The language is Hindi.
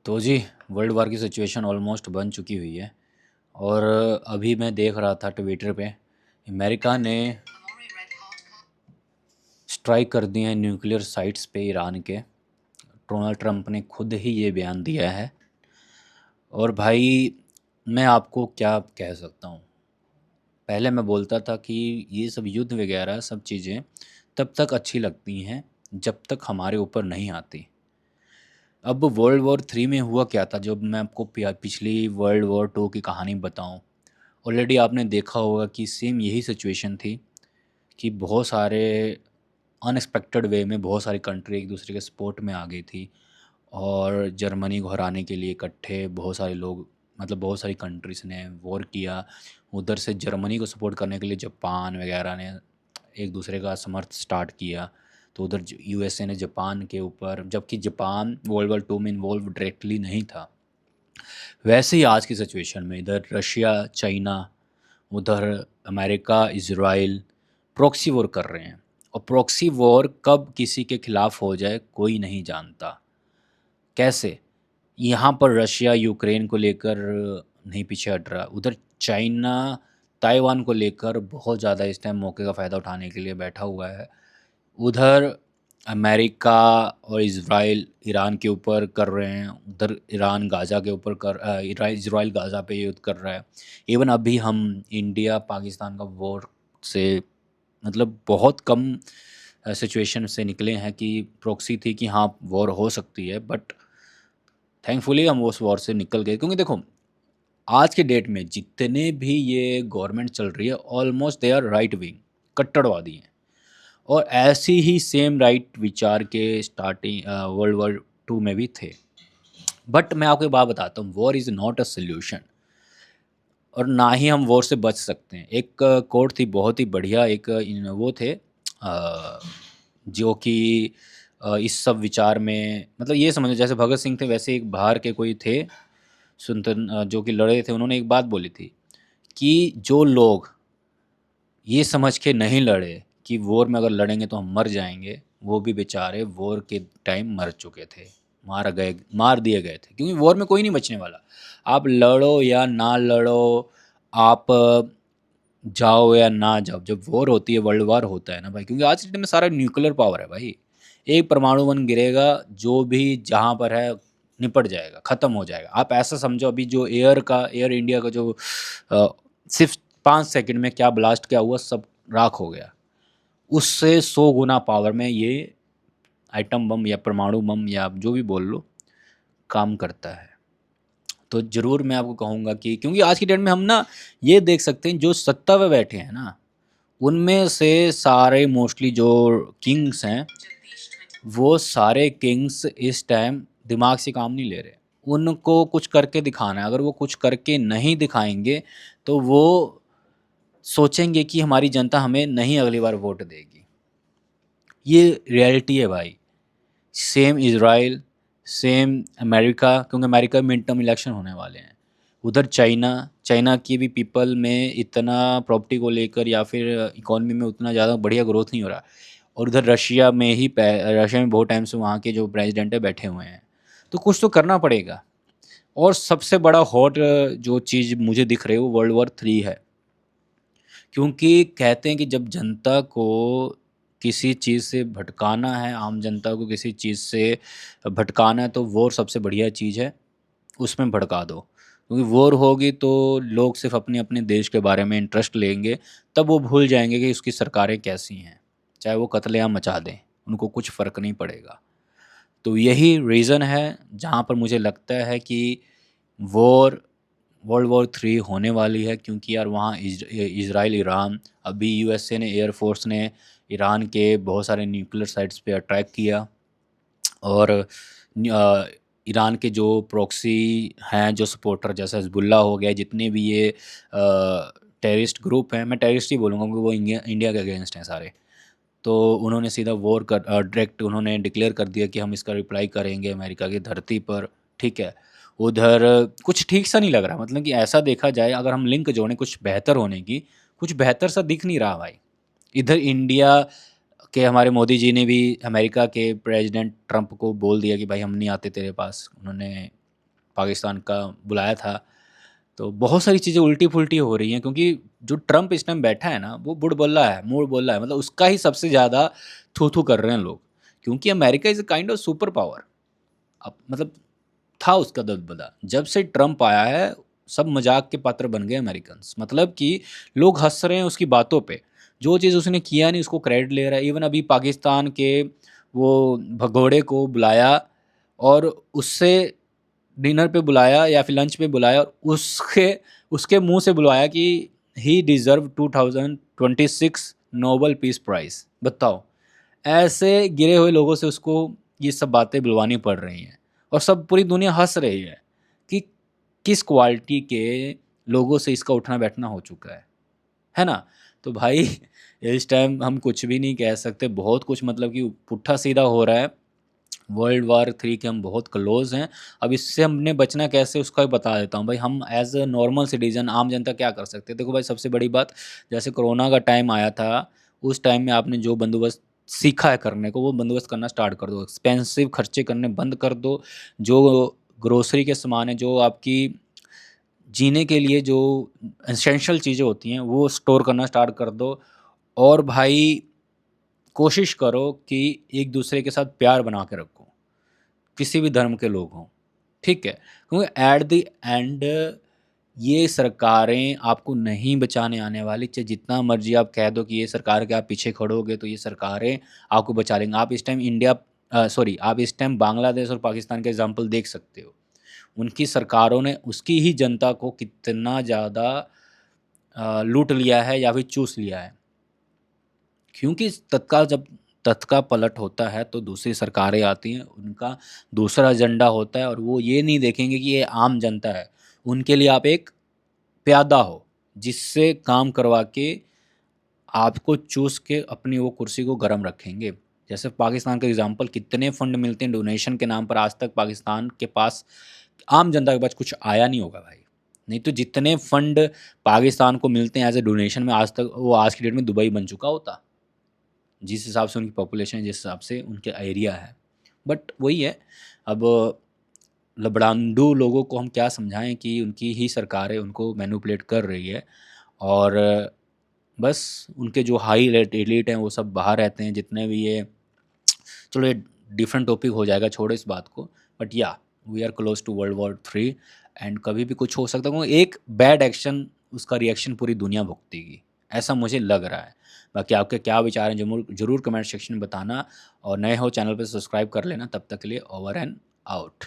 तो जी, वर्ल्ड वार की सिचुएशन ऑलमोस्ट बन चुकी हुई है। और अभी मैं देख रहा था ट्विटर पे, अमेरिका ने स्ट्राइक कर दिए हैं न्यूक्लियर साइट्स पे ईरान के। डोनाल्ड ट्रंप ने खुद ही ये बयान दिया है। और भाई, मैं आपको क्या कह सकता हूँ। पहले मैं बोलता था कि ये सब युद्ध वगैरह सब चीज़ें तब तक अच्छी लगती हैं जब तक हमारे ऊपर नहीं आती। अब वर्ल्ड वॉर 3 में हुआ क्या था, जब मैं आपको पिछली वर्ल्ड वॉर 2 की कहानी बताऊं। ऑलरेडी आपने देखा होगा कि सेम यही सिचुएशन थी कि बहुत सारे अनएक्सपेक्टेड वे में बहुत सारी कंट्री एक दूसरे के सपोर्ट में आ गई थी। और जर्मनी को हराने के लिए इकट्ठे बहुत सारे लोग, मतलब बहुत सारी कंट्रीज़ ने वॉर किया। उधर से जर्मनी को सपोर्ट करने के लिए जापान वगैरह ने एक दूसरे का समर्थ स्टार्ट किया। तो उधर यूएसए ने जापान के ऊपर, जबकि जापान वर्ल्ड वॉर 2 में इन्वॉल्व डायरेक्टली नहीं था। वैसे ही आज की सिचुएशन में इधर रशिया, चाइना, उधर अमेरिका, इज़राइल प्रॉक्सी वॉर कर रहे हैं। और प्रॉक्सी वॉर कब किसी के खिलाफ हो जाए कोई नहीं जानता। कैसे? यहाँ पर रशिया यूक्रेन को लेकर नहीं पीछे हट रहा, उधर चाइना ताइवान को लेकर बहुत ज़्यादा इस टाइम मौके का फ़ायदा उठाने के लिए बैठा हुआ है। उधर अमेरिका और इज़राइल ईरान के ऊपर कर रहे हैं, उधर ईरान गाज़ा के ऊपर इज़राइल गाज़ा पे युद्ध कर रहा है। इवन अभी हम इंडिया पाकिस्तान का वॉर से, मतलब बहुत कम सिचुएशन से निकले हैं कि प्रॉक्सी थी कि हाँ वॉर हो सकती है, बट थैंकफुली हम उस वॉर से निकल गए। क्योंकि देखो, आज के डेट में जितने भी ये गवर्नमेंट चल रही है almost they are right wing, कट्टरवादी हैं। और ऐसी ही सेम राइट विचार के स्टार्टिंग वर्ल्ड वॉर 2 में भी थे। बट मैं आपको एक बात बताता हूँ, war is not a solution. और ना ही हम वॉर से बच सकते हैं। एक कोट थी बहुत ही बढ़िया, एक वो थे जो कि इस सब विचार में, मतलब ये समझो जैसे भगत सिंह थे वैसे एक बाहर के कोई थे जो कि लड़े थे। उन्होंने एक बात बोली थी कि जो लोग ये समझ के नहीं लड़े कि वॉर में अगर लड़ेंगे तो हम मर जाएंगे, वो भी बेचारे वॉर के टाइम मर चुके थे, मार दिए गए थे। क्योंकि वॉर में कोई नहीं बचने वाला। आप लड़ो या ना लड़ो, आप जाओ या ना जाओ, जब वॉर होती है, वर्ल्ड वार होता है ना भाई, क्योंकि आज के टाइम में सारा न्यूक्लियर पावर है भाई। एक परमाणु बम गिरेगा, जो भी जहाँ पर है निपट जाएगा, ख़त्म हो जाएगा। आप ऐसा समझो, अभी जो एयर इंडिया का जो सिर्फ 5 सेकंड में क्या ब्लास्ट क्या हुआ, सब राख हो गया। उससे 100 गुना पावर में ये आइटम बम या परमाणु बम या आप जो भी बोल लो काम करता है। तो ज़रूर मैं आपको कहूँगा कि क्योंकि आज की डेट में हम ना ये देख सकते हैं, जो सत्ता पे बैठे हैं ना, उनमें से सारे मोस्टली जो किंग्स हैं, वो सारे किंग्स इस टाइम दिमाग से काम नहीं ले रहे। उनको कुछ करके दिखाना है। अगर वो कुछ करके नहीं दिखाएंगे तो वो सोचेंगे कि हमारी जनता हमें नहीं अगली बार वोट देगी। ये रियलिटी है भाई। सेम इज़राइल, सेम अमेरिका, क्योंकि अमेरिका में मिड टर्म इलेक्शन होने वाले हैं। उधर चाइना, चाइना की भी पीपल में इतना प्रॉपर्टी को लेकर या फिर इकॉनमी में उतना ज़्यादा बढ़िया ग्रोथ नहीं हो रहा। और उधर रशिया में बहुत टाइम से वहाँ के जो प्रेसिडेंट है बैठे हुए हैं। तो कुछ तो करना पड़ेगा। और सबसे बड़ा हॉट जो चीज़ मुझे दिख रही है वो वर्ल्ड वॉर 3 है। क्योंकि कहते हैं कि जब जनता को किसी चीज़ से भटकाना है, आम जनता को किसी चीज़ से भटकाना है, तो वॉर सबसे बढ़िया चीज़ है, उसमें भड़का दो। क्योंकि वॉर होगी तो लोग सिर्फ़ अपने अपने देश के बारे में इंटरेस्ट लेंगे, तब वो भूल जाएँगे कि उसकी सरकारें कैसी हैं। चाहे वो कत्लेआम मचा दें, उनको कुछ फ़र्क नहीं पड़ेगा। तो यही रीज़न है जहाँ पर मुझे लगता है कि वॉर वर्ल्ड वॉर 3 होने वाली है। क्योंकि यार वहाँ इज़राइल, ईरान, अभी यूएसए ने, एयर फोर्स ने ईरान के बहुत सारे न्यूक्लियर साइट्स पे अटैक किया। और ईरान के जो प्रॉक्सी हैं, जो सपोर्टर, जैसे हिज़्बुल्लाह हो गया, जितने भी ये टेररिस्ट ग्रुप हैं, मैं टेररिस्ट ही बोलूँगा क्योंकि वो इंडिया के अगेंस्ट हैं सारे। तो उन्होंने सीधा डायरेक्ट उन्होंने डिक्लेयर कर दिया कि हम इसका रिप्लाई करेंगे अमेरिका की धरती पर। ठीक है। उधर कुछ ठीक सा नहीं लग रहा, मतलब कि ऐसा देखा जाए, अगर हम लिंक जोड़ें कुछ बेहतर होने की, कुछ बेहतर सा दिख नहीं रहा भाई। इधर इंडिया के हमारे मोदी जी ने भी अमेरिका के प्रेसिडेंट ट्रंप को बोल दिया कि भाई हम नहीं आते तेरे पास। उन्होंने पाकिस्तान का बुलाया था। तो बहुत सारी चीज़ें उल्टी-फुल्टी हो रही हैं, क्योंकि जो ट्रम्प इस टाइम बैठा है ना, वो बुड़बुल्ला है, मूड़-बोला है, मतलब उसका ही सबसे ज़्यादा थू-थू कर रहे हैं लोग। क्योंकि America is a kind of super power. अब मतलब था उसका दबदबा। जब से ट्रम्प आया है, सब मज़ाक के पात्र बन गए अमेरिकन्स। मतलब कि लोग हँस रहे हैं उसकी बातों पे। जो चीज़ उसने किया नहीं उसको क्रेडिट ले रहा है। इवन अभी पाकिस्तान के वो भगोड़े को बुलाया और उससे डिनर पे बुलाया या फिर लंच पे बुलाया, और उसके उसके मुँह से बुलवाया कि ही डिज़र्व 2026 नोबेल पीस प्राइज़। बताओ! ऐसे गिरे हुए लोगों से उसको ये सब बातें बुलवानी पड़ रही हैं, और सब पूरी दुनिया हँस रही है कि किस क्वालिटी के लोगों से इसका उठना-बैठना हो चुका है ना? तो भाई इस टाइम हम कुछ भी नहीं कह सकते, बहुत कुछ मतलब कि पुट्ठा-सीधा हो रहा है। वर्ल्ड वॉर 3 के हम बहुत क्लोज़ हैं। अब इससे हमने बचना कैसे उसका भी बता देता हूँ। भाई हम एज़ अ नॉर्मल सिटिज़न आम जनता क्या कर सकते हैं? देखो भाई, सबसे बड़ी बात, जैसे कोरोना का टाइम आया था, उस टाइम में आपने जो बंदोबस्त सीखा है करने को, वो बंदोबस्त करना स्टार्ट कर दो। एक्सपेंसिव खर्चे करने बंद कर दो। जो ग्रोसरी के सामान है, जो आपकी जीने के लिए जो एसेंशियल चीज़ें होती हैं, वो स्टोर करना स्टार्ट कर दो। और भाई कोशिश करो कि एक-दूसरे के साथ प्यार बना के रखो। किसी भी धर्म के लोग हों, ठीक है? क्योंकि एट द एंड ये सरकारें आपको नहीं बचाने आने वाली, चाहे जितना मर्ज़ी आप कह दो कि ये सरकार के आप पीछे खड़ोगे तो ये सरकारें आपको बचा लेंगी। आप इस टाइम आप इस टाइम बांग्लादेश और पाकिस्तान का एग्ज़ाम्पल देख सकते हो। उनकी सरकारों ने उसकी ही जनता को कितना ज़्यादा लूट लिया है या फिर चूस लिया है। क्योंकि तत्काल जब तत्का पलट होता है तो दूसरी सरकारें आती हैं, उनका दूसरा एजेंडा होता है, और वो ये नहीं देखेंगे कि ये आम जनता है। उनके लिए आप एक प्यादा हो, जिससे काम करवा के आपको चूस के अपनी वो कुर्सी को गरम रखेंगे। जैसे पाकिस्तान का एग्ज़ाम्पल, कितने फंड मिलते हैं डोनेशन के नाम पर, आज तक पाकिस्तान के पास, आम जनता के पास कुछ आया नहीं होगा भाई। नहीं तो जितने फंड पाकिस्तान को मिलते हैं एज़ अ डोनेशन में, आज तक वो आज की डेट में दुबई बन चुका होता। जिस हिसाब से उनकी पॉपुलेशन है, जिस हिसाब से उनके एरिया है। बट वही है, अब लबड़ांडू लोगों को हम क्या समझाएँ कि उनकी ही सरकार है, उनको मैनिपुलेट कर रही है, और बस उनके जो हाई एलीट हैं वो सब बाहर रहते हैं, जितने भी ये, चलो ये डिफरेंट टॉपिक हो जाएगा, छोड़ो इस बात को। But yeah we are close to world war 3, and कभी भी कुछ हो सकता है, क्योंकि एक बैड एक्शन, उसका रिएक्शन पूरी दुनिया भुगतेगी, ऐसा मुझे लग रहा है। बाकी आपके क्या विचार हैं, ज़रूर ज़रूर कमेंट सेक्शन में बताना, और नए हो चैनल पे सब्सक्राइब कर लेना। तब तक के लिए ओवर एंड आउट।